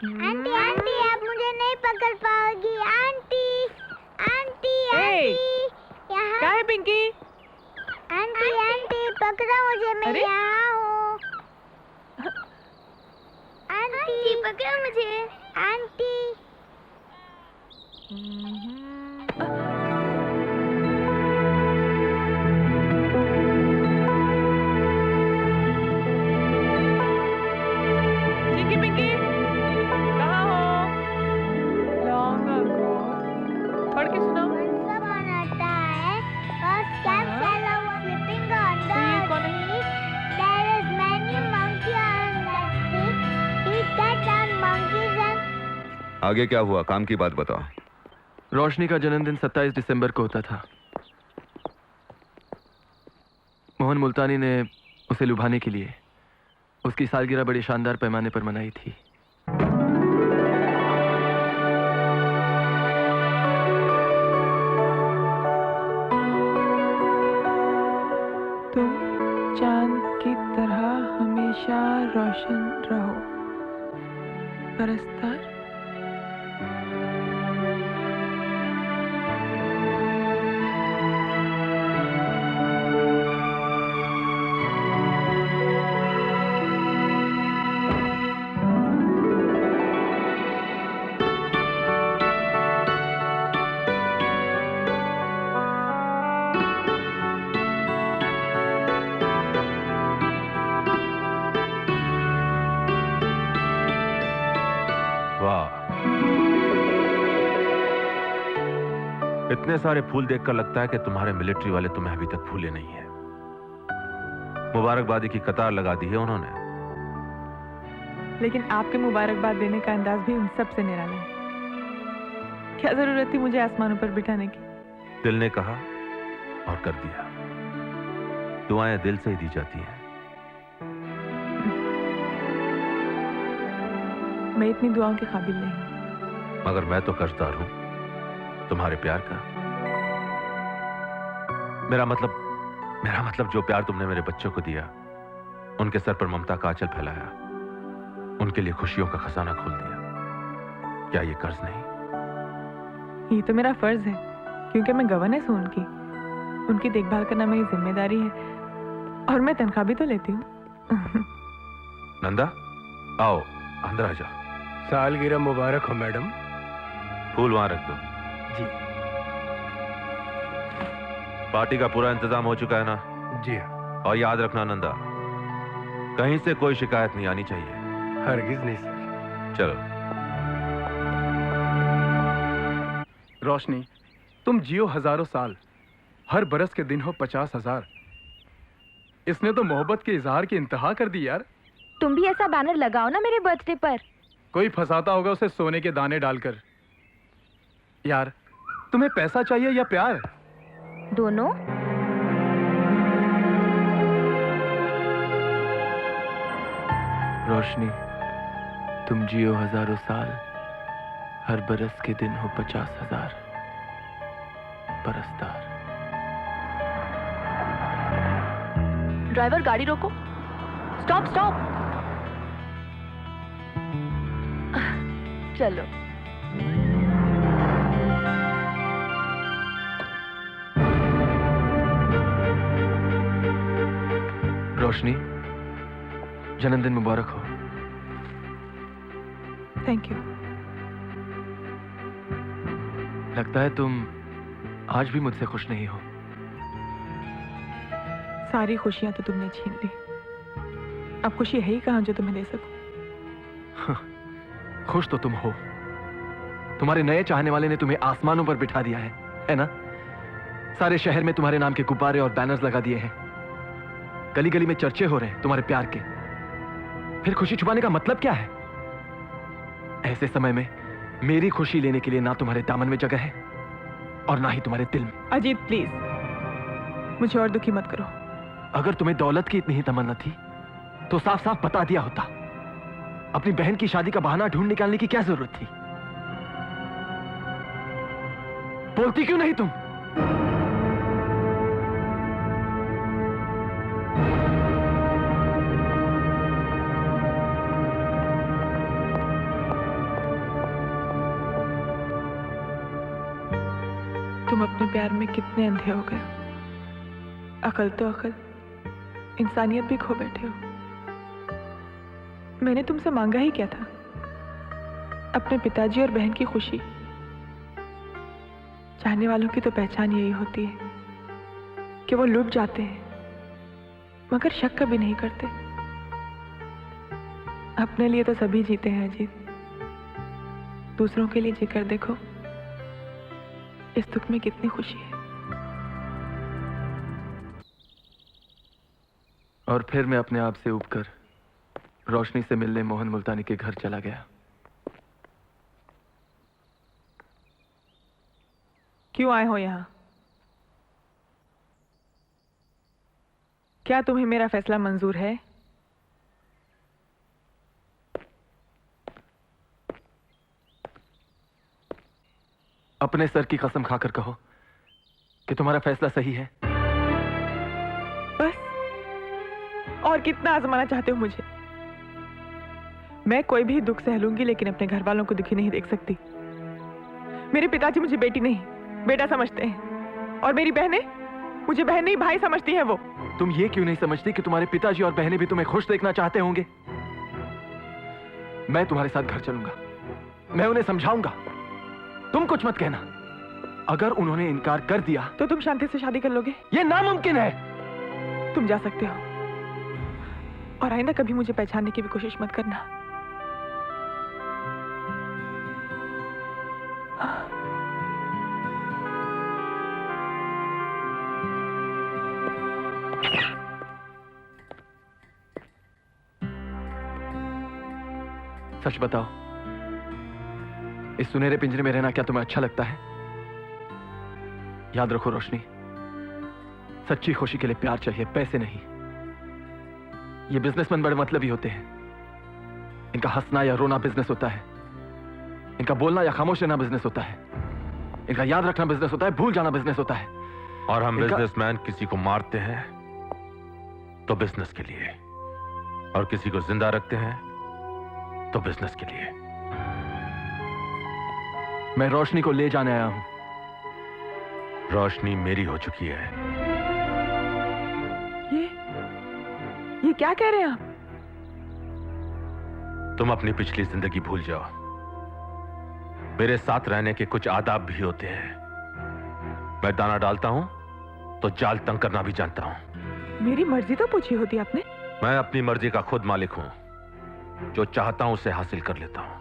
Aunty aunty आप मुझे नहीं पकड़ पाओगी आंटी आंटी आंटी यहाँ क्या है पिंकी? आंटी आंटी पकड़ो मुझे मैं यहाँ हूँ आंटी पकड़ो मुझे आंटी चिंकी पिंकी कहाँ हो? लॉन्ग अगो पढ़ के सुनाओ। Once upon a time, was cat fellow sleeping on the tree. There is many monkey on that tree. He cat and monkeys and आगे क्या हुआ? काम की बात बताओ। रोशनी का जन्मदिन 27 दिसंबर को होता था। मोहन मुल्तानी ने उसे लुभाने के लिए उसकी सालगिरह बड़ी शानदार पैमाने पर मनाई थी। तुम चांद की तरह हमेशा रोशन रहो परस्तार। इतने सारे फूल देखकर लगता है कि तुम्हारे मिलिट्री वाले तुम्हें अभी तक भूले नहीं है। मुबारकबादी की कतार लगा दी है उन्होंने। लेकिन आपके मुबारकबाद देने का अंदाज भी उन सब से निराला है। क्या जरूरत थी मुझे आसमानों पर बिठाने की? दिल ने कहा और कर दिया। दुआएं दिल से ही दी जाती हैं। मैं इतनी दुआओं के काबिल नहीं हूं। मगर मैं तो कर्जदार हूं तुम्हारे प्यार का। मेरा मतलब जो प्यार तुमने मेरे बच्चों को दिया, उनके सर पर ममता का आंचल फैलाया, उनके लिए खुशियों का खजाना खोल दिया, क्या ये कर्ज नहीं? ये तो मेरा फर्ज है, क्योंकि मैं गवर्नेंस हूं उनकी देखभाल करना मेरी जिम्मेदारी है और मैं तनख्वाह भी तो लेती हूँ। नंदा आओ अंदर आ जाओ। सालगिरह मुबारक हो मैडम। फूल वहां रख दो। जी। पार्टी का पूरा इंतजाम हो चुका है ना? जी हाँ। और याद रखना नंदा, कहीं से कोई शिकायत नहीं आनी चाहिए। हरगिज नहीं सर। चलो। रोशनी, तुम जियो हजारों साल, हर बरस के दिन हो 50,000। इसने तो मोहब्बत के इजहार की इंतहा कर दी यार। तुम भी ऐसा बैनर लगाओ ना मेरे बर्थडे पर। कोई फंसाता होगा उसे सोने के दाने डालकर। यार, तुम्हें पैसा चाहिए या प्यार? दोनों। रोशनी, तुम जियो हजारों साल, हर बरस के दिन हो 50,000 परस्तार। ड्राइवर गाड़ी रोको। Stop stop. चलो। रोशनी, जन्मदिन मुबारक हो। Thank you. लगता है तुम आज भी मुझसे खुश नहीं हो। सारी खुशियां तो तुमने छीन ली। अब खुशी है ही कहां जो तुम्हें दे सकूं। खुश तो तुम हो। तुम्हारे नए चाहने वाले ने तुम्हें आसमानों पर बिठा दिया है ना? सारे शहर में तुम्हारे नाम के गुब्बारे और बैनर्स लगा दिए हैं। गली गली में चर्चे हो रहे हैं तुम्हारे प्यार के। फिर खुशी छुपाने का मतलब क्या है? ऐसे समय में मेरी खुशी लेने के लिए ना तुम्हारे दामन में जगह है और ना ही तुम्हारे दिल में। अजीत प्लीज, मुझे और दुखी मत करो। अगर तुम्हें दौलत की इतनी ही तमन्ना थी तो साफ साफ बता दिया होता। अपनी बहन की शादी का बहाना ढूंढ निकालने की क्या जरूरत थी? बोलती क्यों नहीं तुम? तुम अपने प्यार में कितने अंधे हो गए हो। अकल तो अकल, इंसानियत भी खो बैठे हो। मैंने तुमसे मांगा ही क्या था? अपने पिताजी और बहन की खुशी। चाहने वालों की तो पहचान यही होती है कि वो लुट जाते हैं मगर शक कभी नहीं करते। अपने लिए तो सभी जीते हैं अजीत, दूसरों के लिए जीकर देखो इस दुख में कितनी खुशी है। और फिर मैं अपने आप से ऊबकर रोशनी से मिलने मोहन मुल्तानी के घर चला गया। क्यों आए हो यहां? क्या तुम्हें मेरा फैसला मंजूर है? अपने सर की कसम खाकर कहो कि तुम्हारा फैसला सही है। बस? और कितना आजमाना चाहते हो मुझे? मैं कोई भी दुख सह लूंगी लेकिन अपने घर वालों को दुखी नहीं देख सकती। मेरे पिताजी मुझे बेटी नहीं बेटा समझते हैं और मेरी बहनें मुझे बहन नहीं भाई समझती हैं। वो तुम ये क्यों नहीं समझती कि तुम्हारे पिताजी और बहनें भी तुम्हें खुश देखना चाहते होंगे? मैं तुम्हारे साथ घर चलूंगा, मैं उन्हें समझाऊंगा। तुम कुछ मत कहना। अगर उन्होंने इनकार कर दिया तो तुम शांति से शादी कर लोगे? ये नामुमकिन है। तुम जा सकते हो और आइंदा कभी मुझे पहचानने की भी कोशिश मत करना। सच बताओ, इस सुनहरे पिंजरे में रहना क्या तुम्हें अच्छा लगता है? याद रखो रोशनी, सच्ची खुशी के लिए प्यार चाहिए, पैसे नहीं। ये बिजनेसमैन बड़े मतलबी होते हैं। इनका हंसना या रोना बिजनेस होता है, इनका बोलना या खामोश रहना बिजनेस होता है, इनका याद रखना बिजनेस होता है, भूल जाना बिजनेस होता है। और हम बिजनेसमैन किसी को मारते हैं तो बिजनेस के लिए, और किसी को जिंदा रखते हैं तो बिजनेस के लिए। मैं रोशनी को ले जाने आया हूं। रोशनी मेरी हो चुकी है। ये क्या कह रहे हैं आप? तुम अपनी पिछली जिंदगी भूल जाओ। मेरे साथ रहने के कुछ आदाब भी होते हैं। मैं दाना डालता हूं तो जाल तंग करना भी जानता हूं। मेरी मर्जी तो पूछी होती आपने। मैं अपनी मर्जी का खुद मालिक हूं। जो चाहता हूं उसे हासिल कर लेता हूं।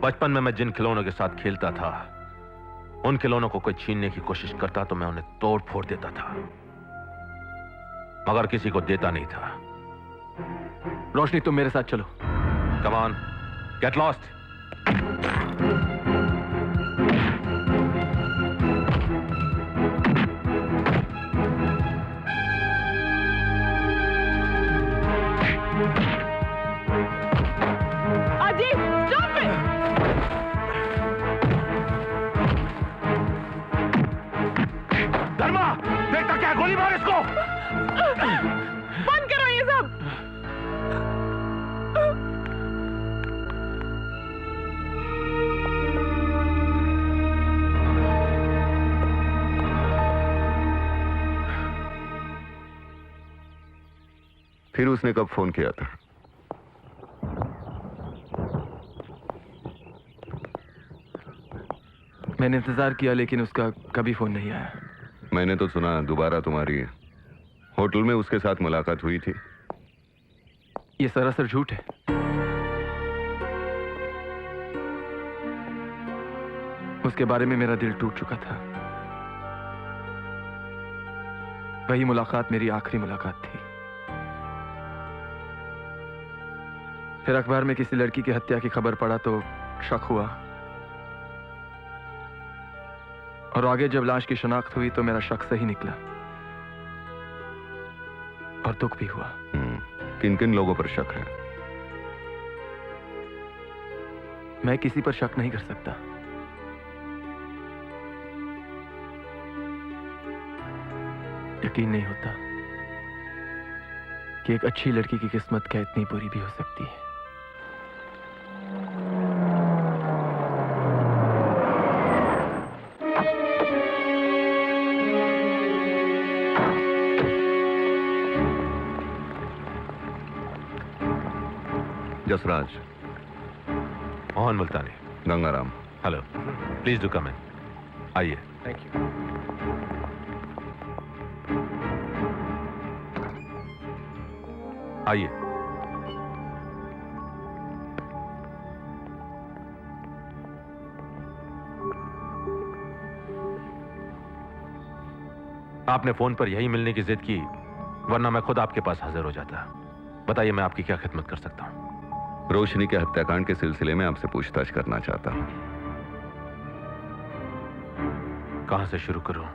बचपन में मैं जिन खिलौनों के साथ खेलता था, उन खिलौनों को कोई छीनने की कोशिश करता तो मैं उन्हें तोड़ फोड़ देता था, मगर किसी को देता नहीं था। रोशनी, तुम मेरे साथ चलो। Come on, get lost. गोली मार इसको। बंद करो ये सब। फिर उसने कब फोन किया था? मैंने इंतजार किया लेकिन उसका कभी फोन नहीं आया। मैंने तो सुना दोबारा तुम्हारी होटल में उसके साथ मुलाकात हुई थी। ये सरासर झूठ है। उसके बारे में मेरा दिल टूट चुका था। वही मुलाकात मेरी आखिरी मुलाकात थी। फिर अखबार में किसी लड़की की हत्या की खबर पड़ा तो शक हुआ, और आगे जब लाश की शिनाख्त हुई तो मेरा शक सही निकला और दुख भी हुआ। किन किन लोगों पर शक है? मैं किसी पर शक नहीं कर सकता। यकीन नहीं होता कि एक अच्छी लड़की की किस्मत क्या इतनी बुरी भी हो सकती है। Jasraj, Mohan Multani. Gangaram. Hello, please do come in. आइए। Thank you. आइए। आपने फोन पर यही मिलने की जिद की, वरना मैं खुद आपके पास हाजिर हो जाता। बताइए, मैं आपकी क्या खिदमत कर सकता हूं? रोशनी के हत्याकांड के सिलसिले में आपसे पूछताछ करना चाहता हूं। कहां से शुरू करूं?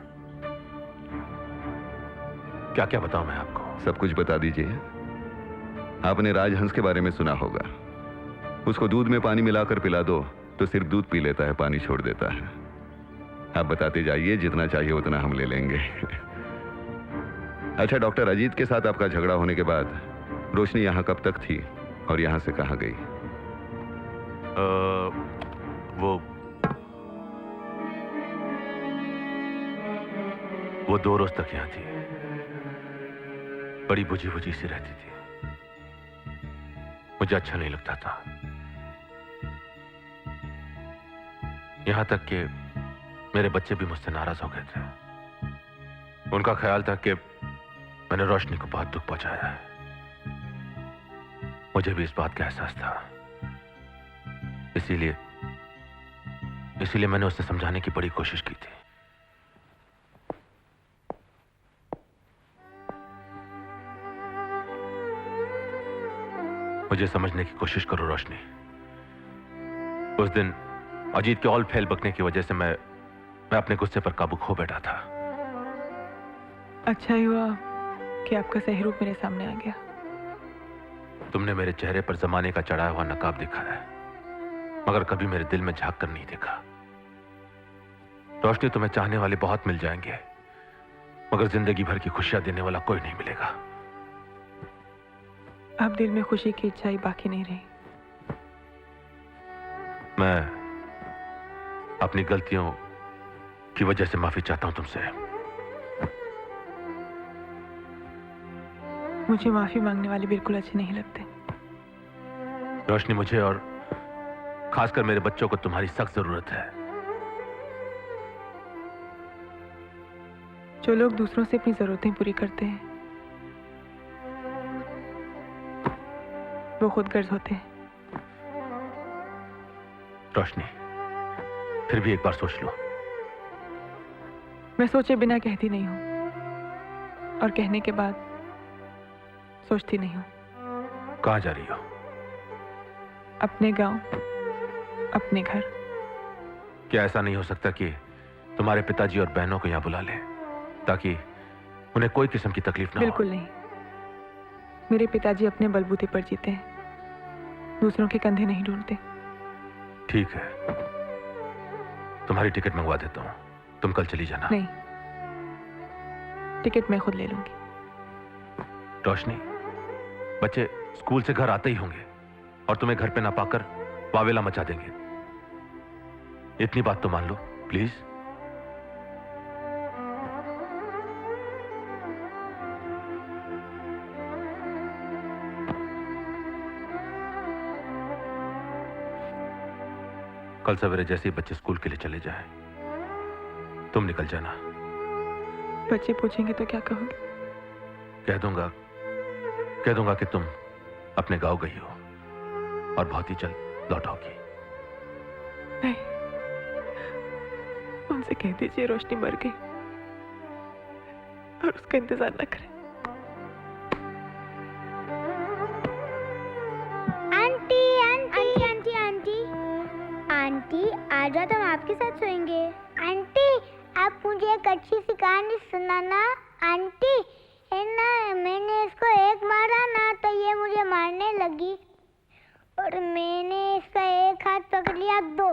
क्या क्या बताऊं मैं आपको? सब कुछ बता दीजिए। आपने राजहंस के बारे में सुना होगा। उसको दूध में पानी मिलाकर पिला दो तो सिर्फ दूध पी लेता है, पानी छोड़ देता है। आप बताते जाइए, जितना चाहिए उतना हम ले लेंगे। अच्छा, डॉक्टर अजीत के साथ आपका झगड़ा होने के बाद रोशनी यहां कब तक थी और यहां से कहां गई? वो 2 रोज तक यहां थी। बड़ी बुझी बुझी सी रहती थी, मुझे अच्छा नहीं लगता था। यहां तक कि मेरे बच्चे भी मुझसे नाराज हो गए थे। उनका ख्याल था कि मैंने रोशनी को बहुत दुख पहुंचाया है। मुझे भी इस बात का एहसास था। इसीलिए मैंने उसे समझाने की बड़ी कोशिश की थी। मुझे समझने की कोशिश करो रोशनी। उस दिन अजीत के ऑल फैल बकने की वजह से मैं अपने गुस्से पर काबू खो बैठा था। अच्छा ही हुआ कि आपका सही रूप मेरे सामने आ गया। तुमने मेरे चेहरे पर जमाने का चढ़ाया हुआ नकाब दिखाया है, मगर कभी मेरे दिल में झांक कर नहीं देखा। रोशनी, तुम्हें चाहने वाले बहुत मिल जाएंगे, मगर जिंदगी भर की खुशियां देने वाला कोई नहीं मिलेगा। अब दिल में खुशी की इच्छा ही बाकी नहीं रही। मैं अपनी गलतियों की वजह से माफी चाहता हूं तुमसे। मुझे माफी मांगने वाले बिल्कुल अच्छे नहीं लगते। रोशनी, मुझे और खासकर मेरे बच्चों को तुम्हारी सख्त जरूरत है। जो लोग दूसरों से अपनी जरूरतें पूरी करते हैं वो खुद गर्ज होते हैं। रोशनी, फिर भी एक बार सोच लो। मैं सोचे बिना कहती नहीं हूं और कहने के बाद सोचती नहीं हूं। कहां जा रही हो? अपने गांव, अपने घर। क्या ऐसा नहीं हो सकता कि तुम्हारे पिताजी और बहनों को यहां बुला लें, ताकि उन्हें कोई किस्म की तकलीफ ना हो? बिल्कुल नहीं। मेरे पिताजी अपने बलबूते पर जीते हैं, दूसरों के कंधे नहीं ढूंढते। ठीक है, तुम्हारी टिकट मंगवा देता हूं, तुम कल चली जाना। नहीं, टिकट मैं खुद ले लूंगी। रोशनी, बच्चे स्कूल से घर आते ही होंगे और तुम्हें घर पे ना पाकर वावेला मचा देंगे। इतनी बात तो मान लो प्लीज। कल सवेरे जैसे ही बच्चे स्कूल के लिए चले जाएं, तुम निकल जाना। बच्चे पूछेंगे तो क्या कहोगे? कह दूंगा कि तुम अपने गांव गई हो और बहुत ही जल्द लौटोगी। नहीं, उनसे कह दीजिए रोशनी मर गई और उसका इंतजार न करें। Aunty aunty aunty aunty aunty, आज रात हम आपके साथ सोएंगे। आंटी, आप मुझे एक अच्छी सी कहानी सुनाना। आंटी, है ना, मैंने इसको एक मारा ना तो ये मुझे मारने लगी और मैंने इसका एक हाथ पकड़ लिया, 2।